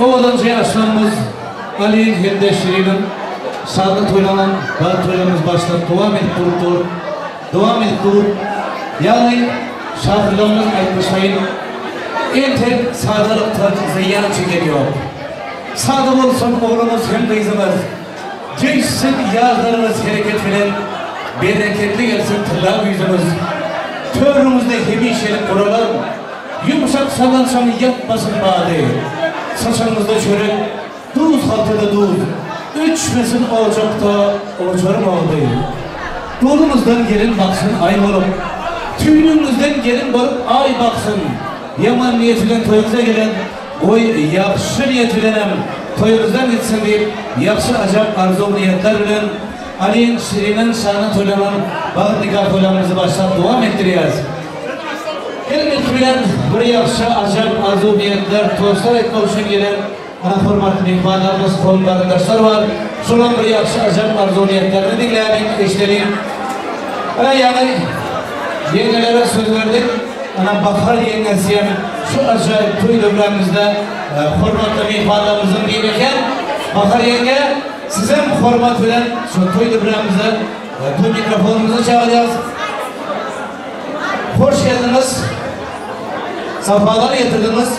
Oğlanca yaşlarımız Ali'nin hendeşliğinin sağda toylanan bazı toylamız başladı. Devam edip durur. Yani şarkılarımız aytmışlayın. En tek sağdalık tartışısı yanı çekiliyor. Sağda olsun oğlumuz hem kızımız. Geçsin yazlarımız hareket bilen bereketli gelsin tırnak yüzümüz. Törümüzde hemişelik oralar. Yumuşak salansamı yapmasın bade. Saçımızda çörek, duz haltıda duz. Üçmesin ocakta, ocarım oldu. Dolumuzdan gelin baksın ay olup. Tüynümüzden gelin balıp ay baksın. Yaman niyetilen toyumuza gelen, oy yakşı niyetilenem toyumuzdan gitsin deyip, yakşı acayip arzu niyetler bilen, Ali'nin şirinin şanı toylanan, bağır nikah toylamımızı başlayıp devam ettireceğiz. Elbette bilen bir yakşı acayip arzu niyetler, toyuslar etmek için gelen, ana formatlı ifadelerimiz, konulu arkadaşlar var. Şuran bir yakşı acayip arzu niyetlerini dinleyelim, eşlerim. Yani yengelere söz verdik. Ana Bahar yengesiyen şu acayip toy dövremizde formatlı ifadelerimizi dinlerken Bahar yenge size format veren şu toy dövremizde toy mikrofonumuzu çağıracağız. Hoş geldiniz. Safalar getirdiniz.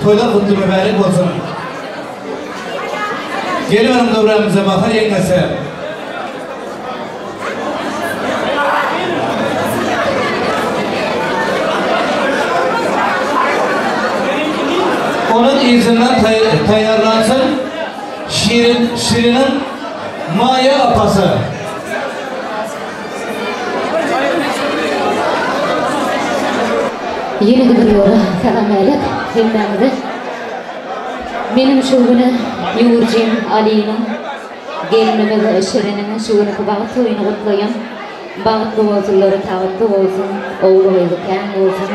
Toylar kutlu mübarek olsun. Geliyorum dövremize Bahar yengesi. Onun izinden tayarlansın Şirin'in Maya apası. Yeni gidiyor, selam aleyküm, hemdamızı. Benim şu günü Yurcim Ali'nin, gelinimiz Şirin'in şu günü bağıt oyunu kutlayın. Bağıtlı olsunları tağıtlı olsun, oğlu kem olsun,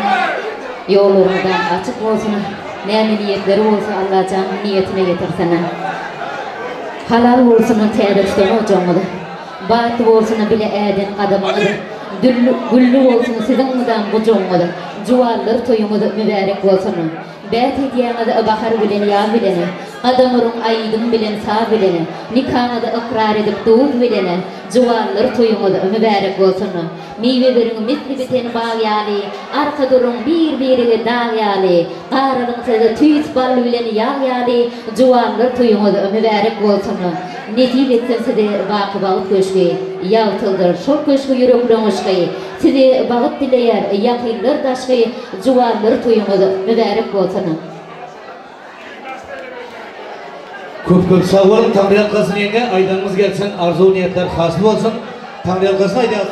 yollarından açık olsun. Ne niyetleri olsa Allah canın niyetine getirsene. Halal olsun teğdirstonu ocağı. Bağıtlı olsun bile edin adamını. Güllü olsun sizin mudan bucuğunu. Cuvallar toyumuzu mübarek olsun. Bet hediyana da bahar bileni ya bileni. Adamırın aydın bilen sağ bileni. Nikahına da ıkrar edip doğum bileni. Cuvallar toyumuzu mübarek olsun. Meyvelerin misli biteni bağyali. Arka durun bir dağyali. Qaralın size tüyüs ballı bileni yağyali. Cuvallar toyumuzu mübarek olsun. Netip etsin size bakı bağıt köşkü. Yağıtıldır şok köşkü yüreklen hoşkı. Size bağıt dileyer yakınlar daşkı. Cuvallar toyumuzu mübarek olsun. Köp sağ olun. Tanrı yalkasın yenge. Aydanımız gelsin. Arzu niyetler hasıl olsun. Tanrı yalkasın aydaz.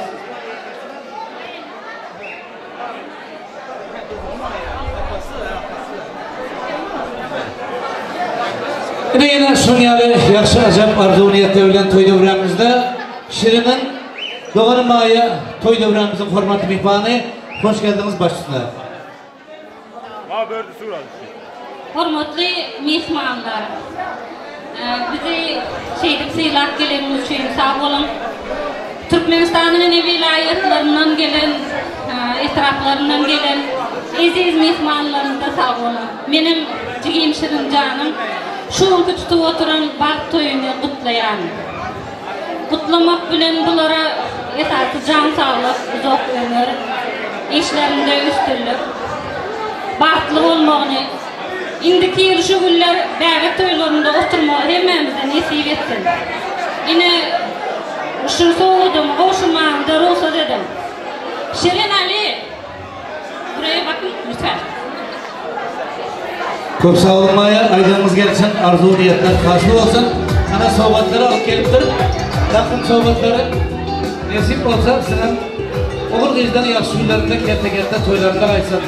Yine Şunyalı yakşı acayip arzu niyette ölen toy dövremizde Şirin'in Doğanı Maya toy dövremizin formatı mihvanı. Hoş geldiniz başlığına. Hormatlı mihmanlar, bizi seylak gelenimiz için sağ olun. Türkmenistan'ın evi vilayetlerinden gelen, etraflarından gelen aziz mihmanlarım da sağ olun. Benim cigim Şirin canım şu küçükte oturan bağ toyunu kutlayan. Kutlamak bilen bunlara esası can sağlık, uzak ömür, işlerinde üstünlük, bağıtlı olmağını, indiki yıl şu günler davet toylarında oturma hemmemize nasip etsin. Yine şunu soğudum, hoşuma da olsa dedim. Şirin Ali, buraya bakın lütfen. Köp sağ olun Maya, aydanımız gelsin, arzu niyetler karşılığı olsun. Sana sohbatları alıp geliptir. Yakın sohbatları nasip olsa senin olur kızdan yakşı günlerinde kette toylarında kaysın.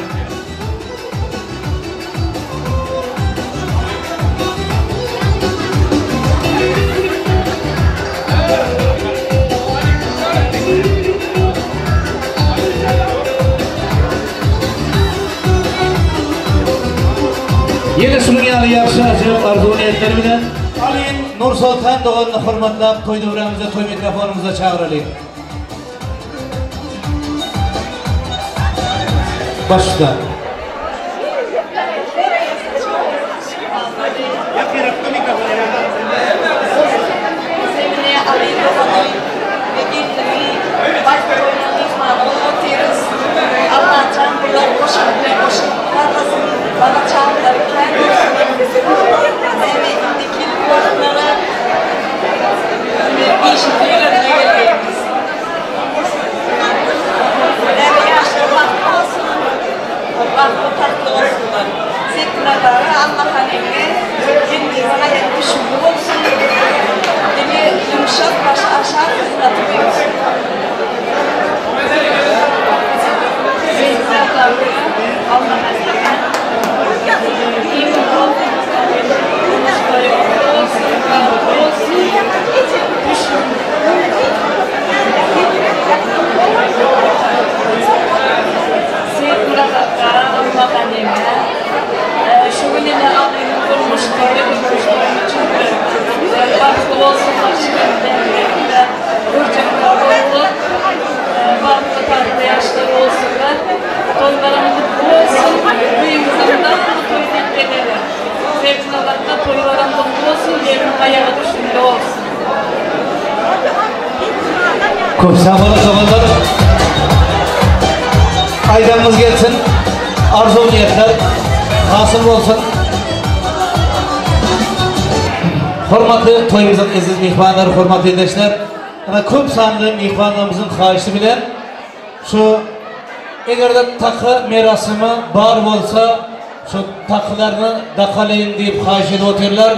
Yine Şunyalı yakşı acayip arzu niyetleri bilen Ali'nin Nur Sultan Doğan'ını hürmetlap toy dövremize, toy mikrofonumuza çağıralım. Başla. şubu olsun. Dili yumuşak, baş aşağı kızlatmıyor. Zeytinlerle Allah hazırlar. İyi mi olsun? Şöyle alayım kurmuş böyle bir çünkü farklı olsun başkanında burcaklar oldu farklı farklı yaşlar olsun da toylarım mutlu olsun büyük zamanda toy tekkeleri zevkin olarak da toylarım mutlu olsun yerin ayağı düşünde olsun. Çok sağ olun zamanlar. Aydanımız gelsin. Arzu niyetler hasıl olsun. Hürmetli toyumuzun aziz mihmanları, hürmetli edeşler. Köp sanlı mihmanlarımızın xahişi bilen şu eğer de takı merasımı bar olsa şu takılarını dakalayın deyip xahiş edip oturlar.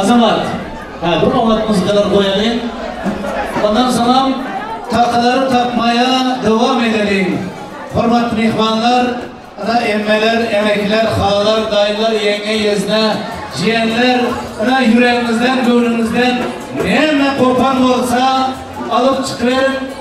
Azamat, bu anlatımız kadar koyalım. Ondan sonra takıları takmaya devam edelim. Hürmetli mihmanlar, emmeler, emekler, halalar, dayılar, yenge, yezne, ciğerler, yüreğimizden, gönlümüzden ne kopan olsa alıp çıkıverin.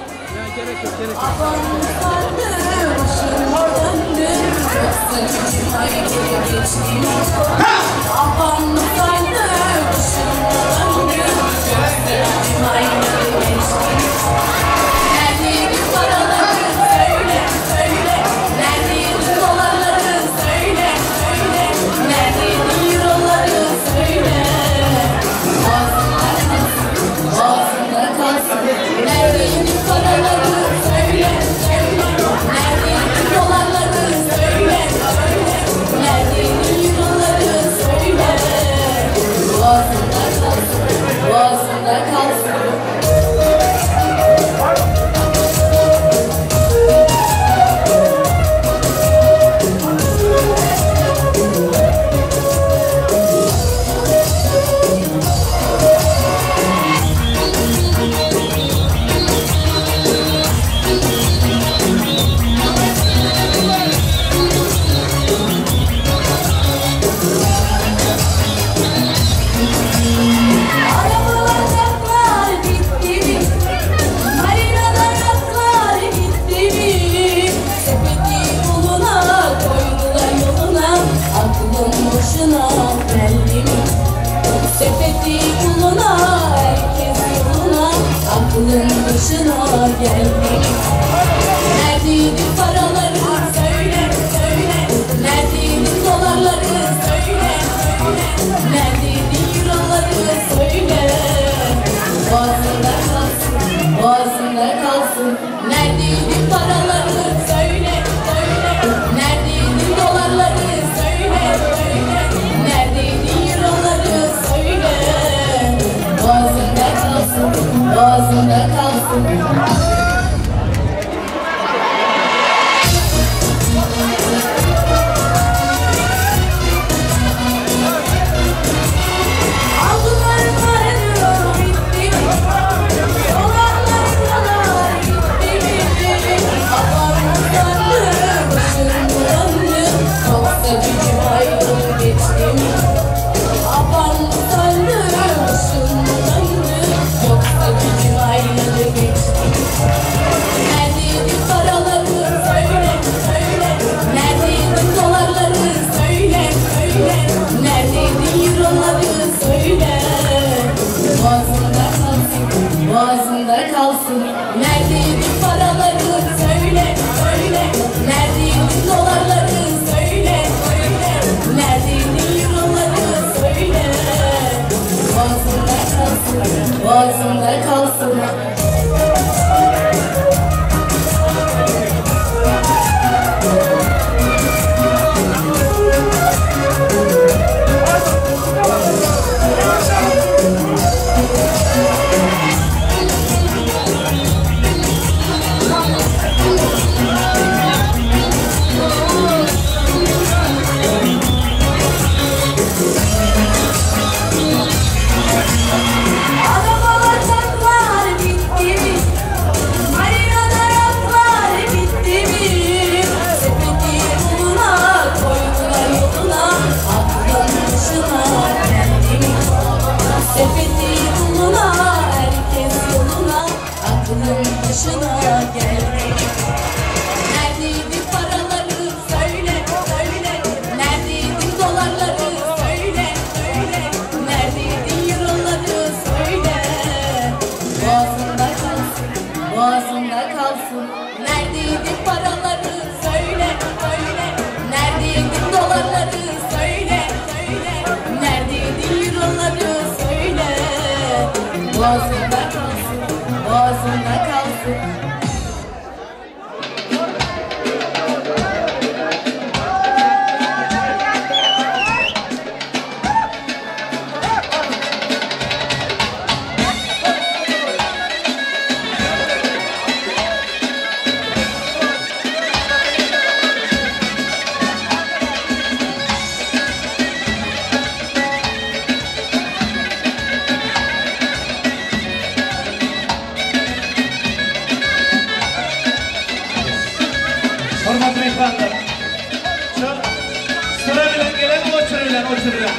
yerlerine oturun.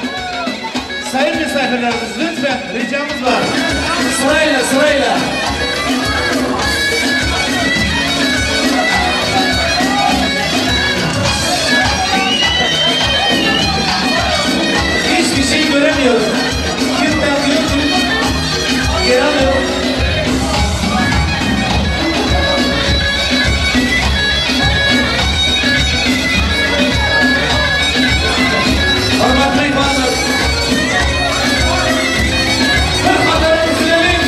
Sayın misafirlerimiz lütfen ricamız var. Sırayla sırayla. Hiçbir şey göremiyorum. Kimden yok ki? Geri alıyorum. Hormatly imanlar. Hürmetlerimizi verin.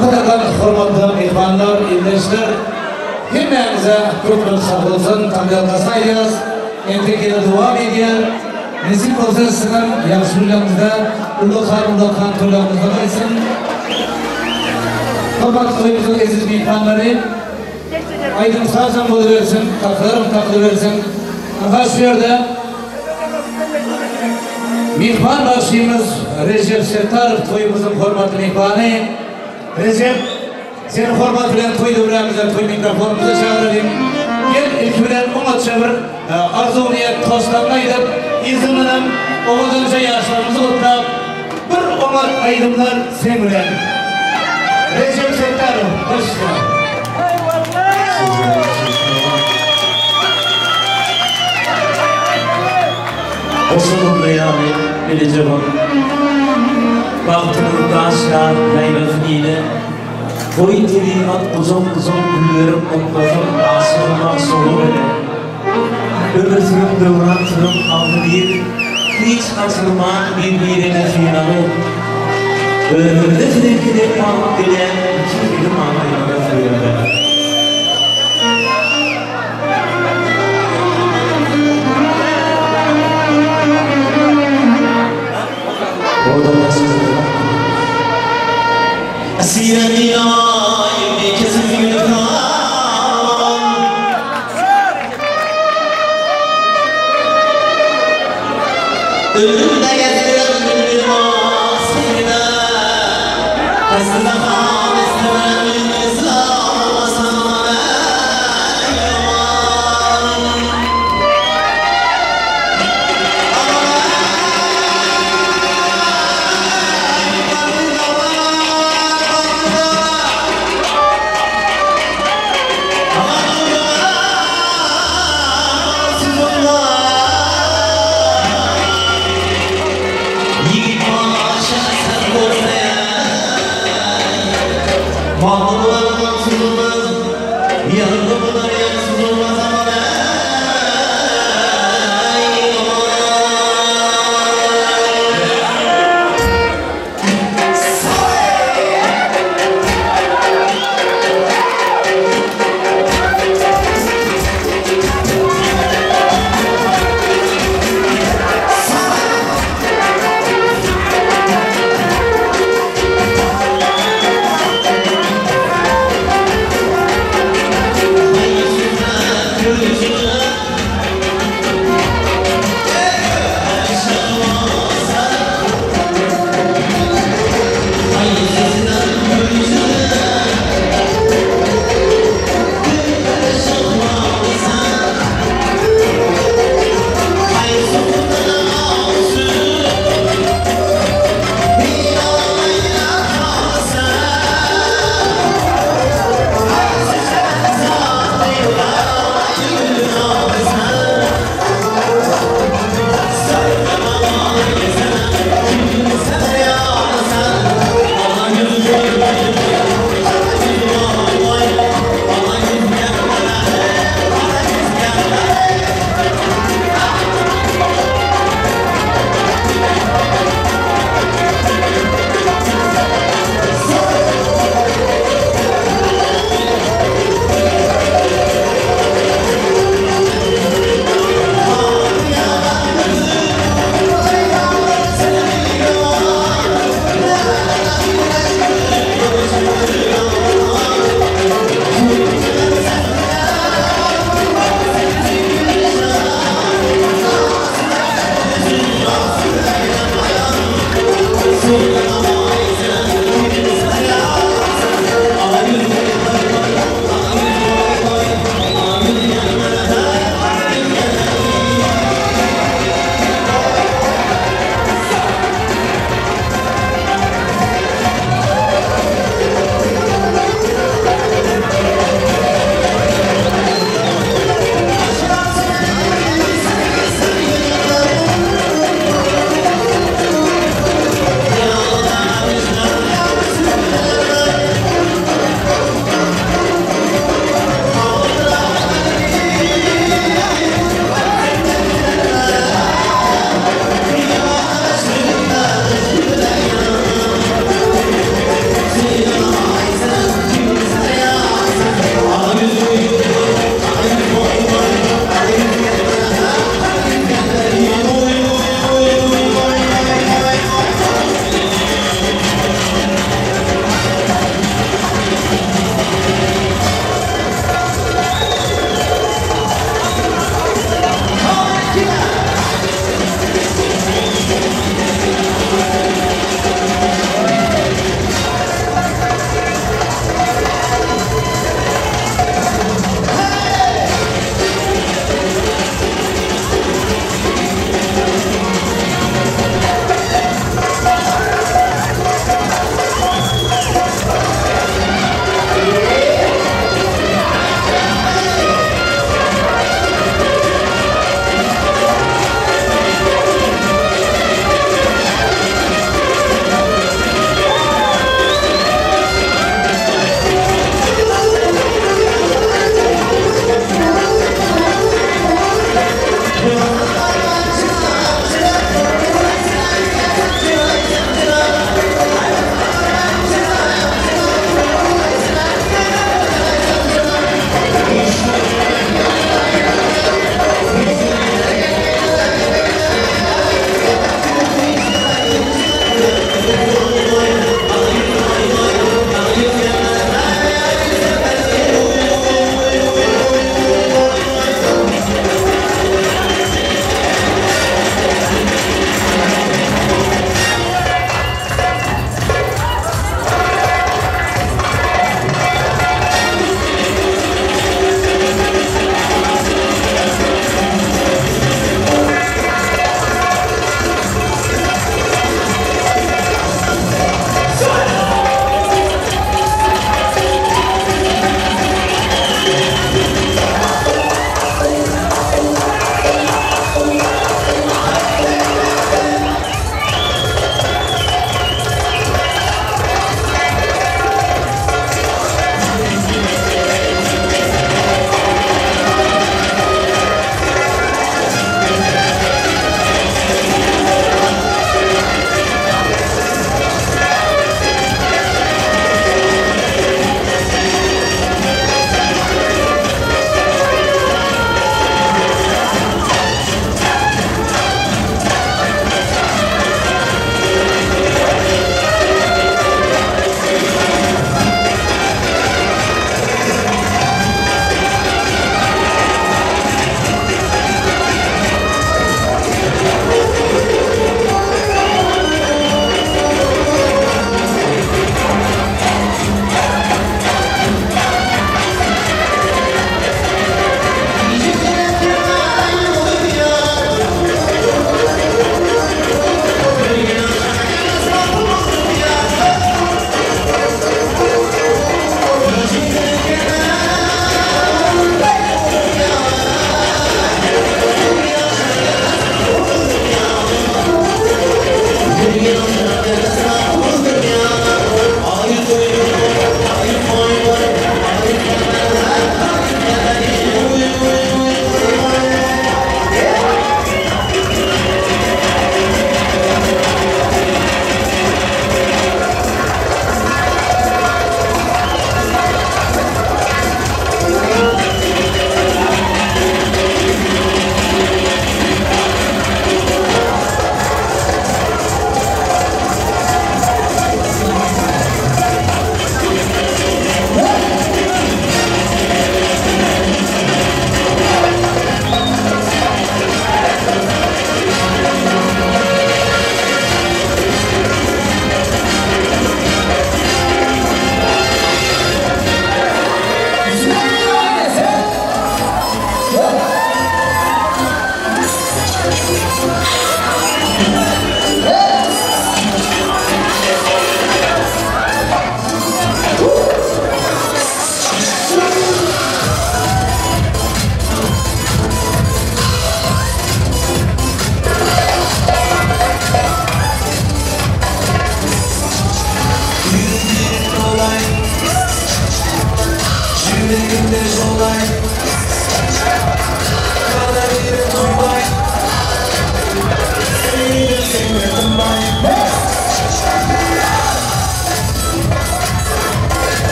Hakikaten hormatlı mehmanlar, ildeşler, hemmemize köprü sağ olsun, tabiatlasayız, entekine devam ediyor. Nesip olsa sizin yaşlılığımızda, ulukan turlarımızda olsun. Hormatlı toyumuzun eziz mehmanları, aydın sağcan buluversin, takılıversin. Baş yerde, mehman başımız Recep Sertarov toyumuzun hormatlı mehmanı. Recep, senin hormat bilen toydu bilemizden toy mikrofonumuzu çağırayım. Gel ilk bilen umut çevir, arzu niyet tostanına gidip, iziminin oğudunca yaşlarımızı kutlayıp, bir umut aydımlar sen bilen. Recep Sertarov, hoş geldin. Oşulun reyani, Recep'im. Baktımın taşla, meyvefliyle, toy telimat uzun güllerim mutlazım, asılmak solu bile. Ömür sürüm dövran sürüm aldı bir, hiç kaçırman birbirine finalı. Ömürde sürekli kalmak bilen, iki bilim anlayana sürüyor. Asiyani ay bir kesin yürükan ölümde gezdiren bir masirine Kızına kan istemem İslam'a sana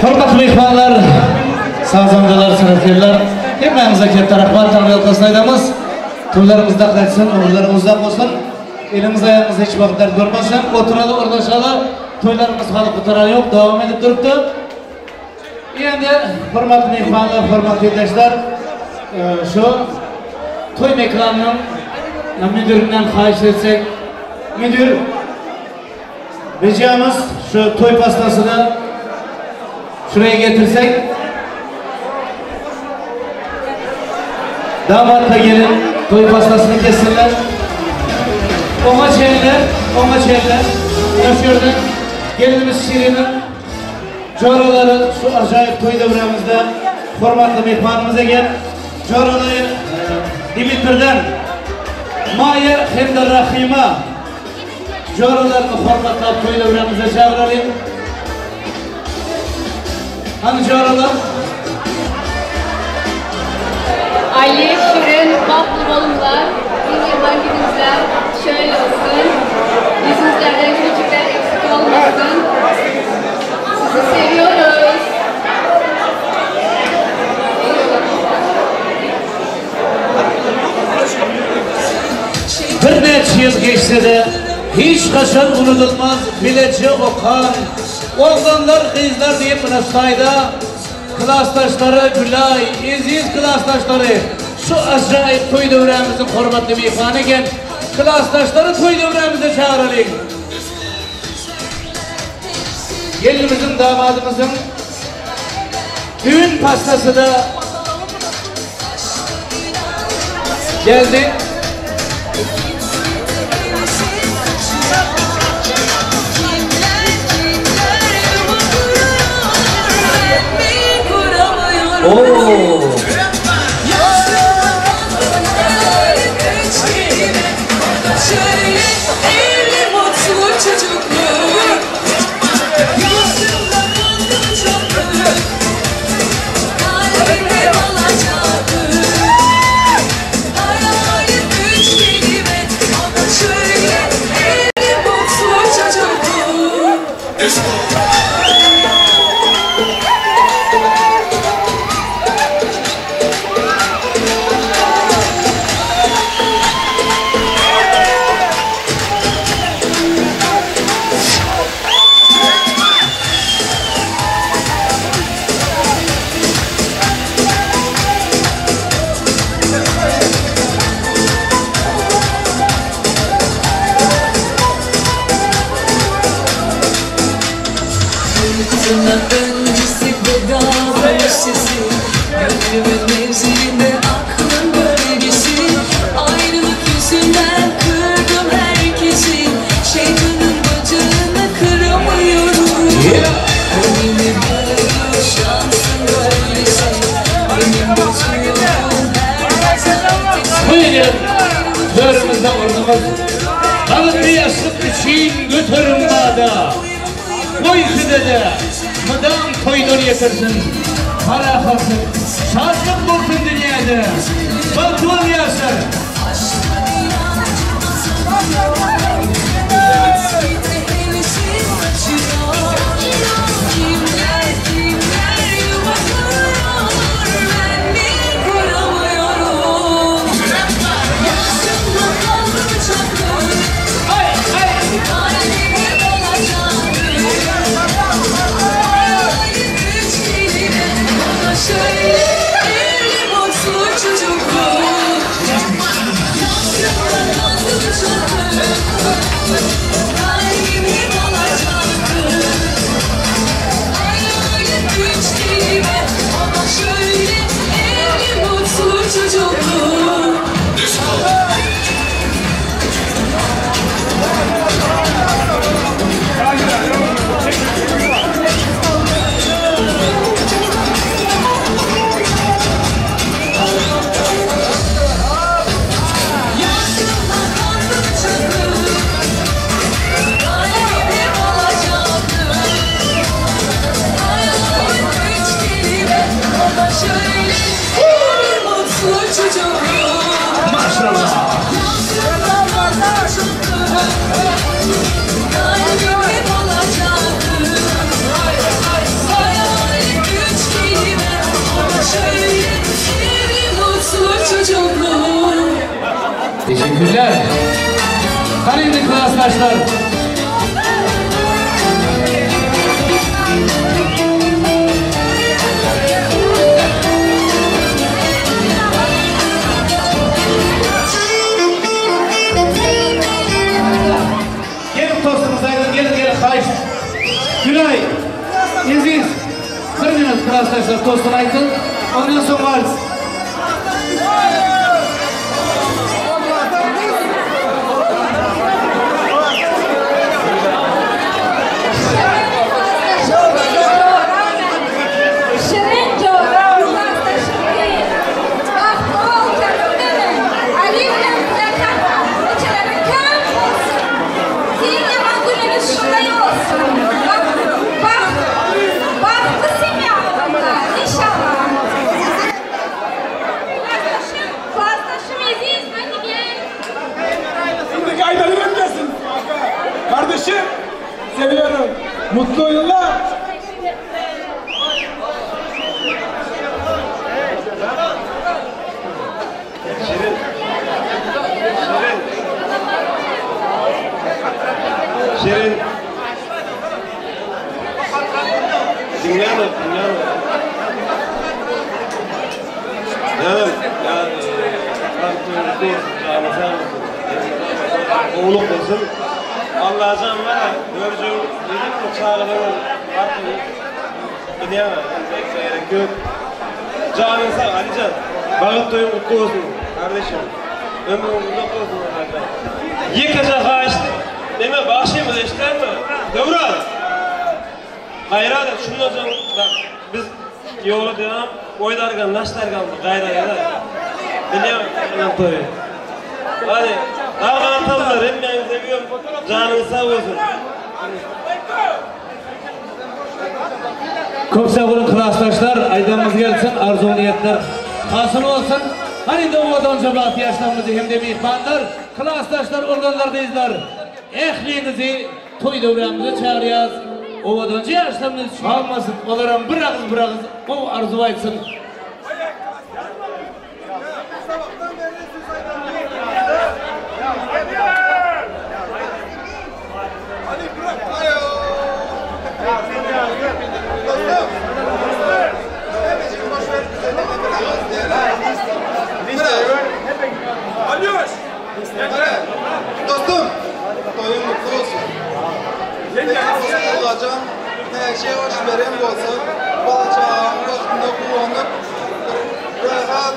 Hürmetli mehmanlar, sazandalar, sanatkarlar, hemmenize katta rahmat tanrı aydamız. To'ylarimizda qaytsin, o'g'illarimiz bo'lsin. Elimiz ayağımız hiç vaqt dard ko'rmasin. O'tiradi, o'rnashadi. To'ylarimiz hali ko'tarari yo'q, davom etib turibdi. Endi hurmatli mehmonlar, hurmatli yurtdoshlar, shu to'y meklanining müdüründen xahish etsak, müdür ricamız şu to'y pastasını şuraya getirsek. Damatla gelin, toy pastasını kessinler. Ona çeyler. Yaşıyordan gelinimiz Şirin'in coraları şu acayip toy devremizde hürmetli mehmanımıza gel. Coraları Dimitr'den Maya hem de Rahima coralarını hürmetli toy devremize çağıralım. Hani coralar? Ali, Şirin, Batlı Bolumlar, yıllar günümüzler şöyle olsun. Yüzünüzlerden çocuklar eksik olmasın. Sizi seviyoruz. Bir neçe yıl geçse de hiç kaçan unutulmaz bileci okan. Oğlanlar, kızlar deyip nasayda klastaşları Gülay, İziz klastaşları şu acayip toy devremizin hürmetli mehmanı iken klastaşları toy devremize çağıralım. Gelinimizin, damadımızın düğün pastası da geldi. Oo. Dörümüzde ordumuz kalıp bir yastık için götürün bağda. Koysu dede mıdam koydur yetirsin. Para kalsın, şaşlık bulsun dünyada. Baltuğun yasır. Teşekkürler. Kalemli klasdaşlar. Gelin tostunuz aydın, gelin hayır. Gülay, İziz, bir minut klasdaşlar tostunu aydın. Ondan sonra vals. Kardeşim, seviyorum. Mutlu yıllar. Şirin. Dinleyelim. Oğluk olsun. Allah can var ya, göreceğim, dedik uçağını artık gidemem, gerek yok. Canın sağ, Alican, bağıt doyun mutlu olsun kardeşim. Ömrün mutlu olsun kardeşim. Yıkacak ağaçtı, deme bağışayım da işler mi? Devran! Hayran et, şundan sonra bak, biz yola devam, oylarken, naşlarken gayra eder. Bileyemem, hemen toyu. Hadi. Ağabeyim tabiler, hepimizi seviyorum. Canınız sağ olsun. Çok sağ olun klasdaşlar. Aydınımız gelsin, arzu niyetler hasıl olsun. Hani de ovadan cemaat yaşlarımızı hem de mihmanlar, klasdaşlar organlardayızlar. Ehliğinizi, toy devramımızı çağırıyoruz. Ovadan yaşlarımız çalmasın, onlara bir ağız o arzu aytsın. Dostum, toyun mutlu olsun. Olacağım, her şey hoş veren olsun. Balacağım, dostumda kullanıp, rahat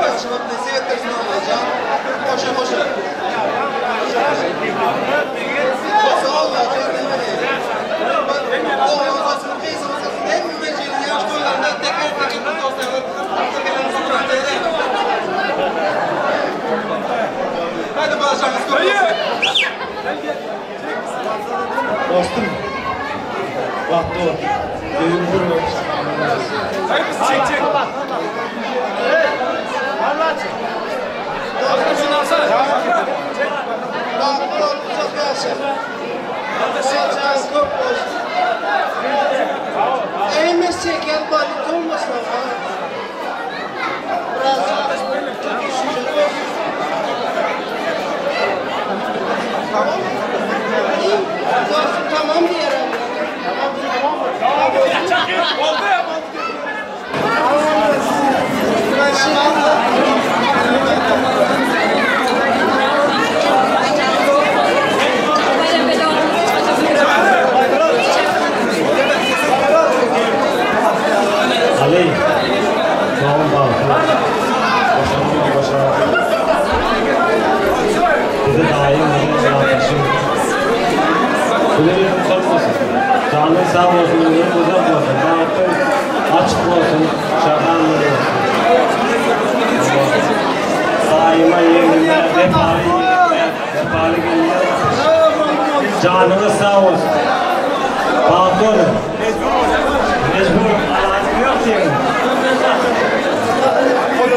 kaçınıp nesi getirsin olacağım. Hoşa. Olsa olacağım, Oğuzasını, kıyısını, en beceri yaş toylarında teker bu dostlarını tekerlerinizi bıraktığı. Hadi balacağınız kurulsun. Dostum, vakti var. Gözüm durmamış. Hayır, çek. Allah çek. Şunu alsana. Bak, çok yaşa. Balacağınız çok olsun. Eğmez çeken balık olmasın ama. Biraz tamam. Dostum tamam diyelim. Oldu ya. Ali, doğum bağlı. Başarılı. Bizi daim arkadaşım. Gülerim sormasın. Canın sağ olsun, ömrün uzak olsun. Dağıtın açık olsun, şakanlı olsun. Daima yerinde, vefali günler. Canınız sağ olsun. Bağlı olun. Mecbur, Allah'ın yok diyelim.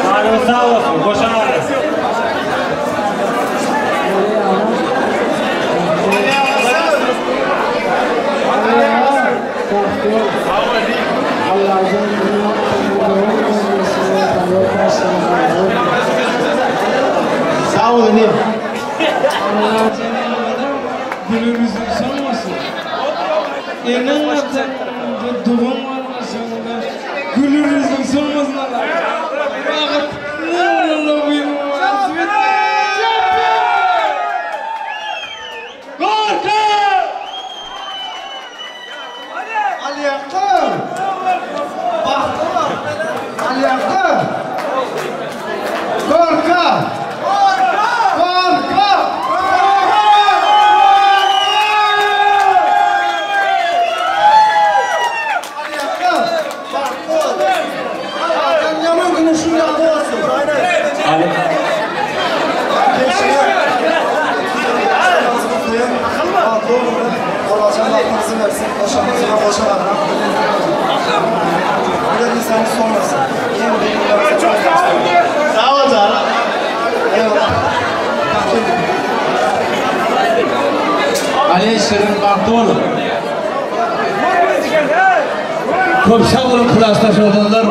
Canınız sağ olsun, boşanalım. Sağ olun. Allah senin adam gülümüzün sanmasın. Enin adam doğum var sonunda gülümüzün sanmasın Allah. Vakit ne olur benim vasfet. Gorka! Ali Yakın! Bahtı! Ali Yakın! Gorka! Sağ ol canım. Ali Şirin Baktıoğlu. Çok sağ olun klastaş olanlar.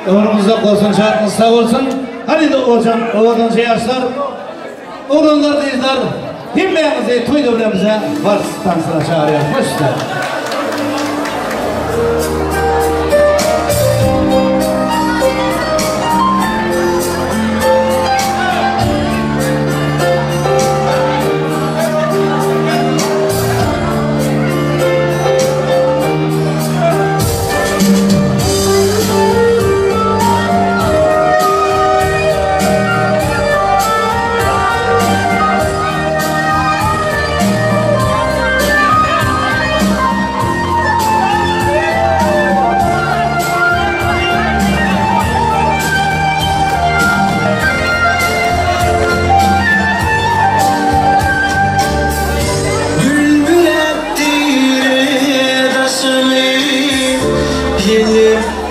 Ömrümüzde olsun, şartınız sağ olsun. Hadi de hocam, oğlanca yaşlar. Oğlanlar deyizler. Himmeyemizi, toy dövremize var stansına çağırıyor. Hoşçakalın. Yedim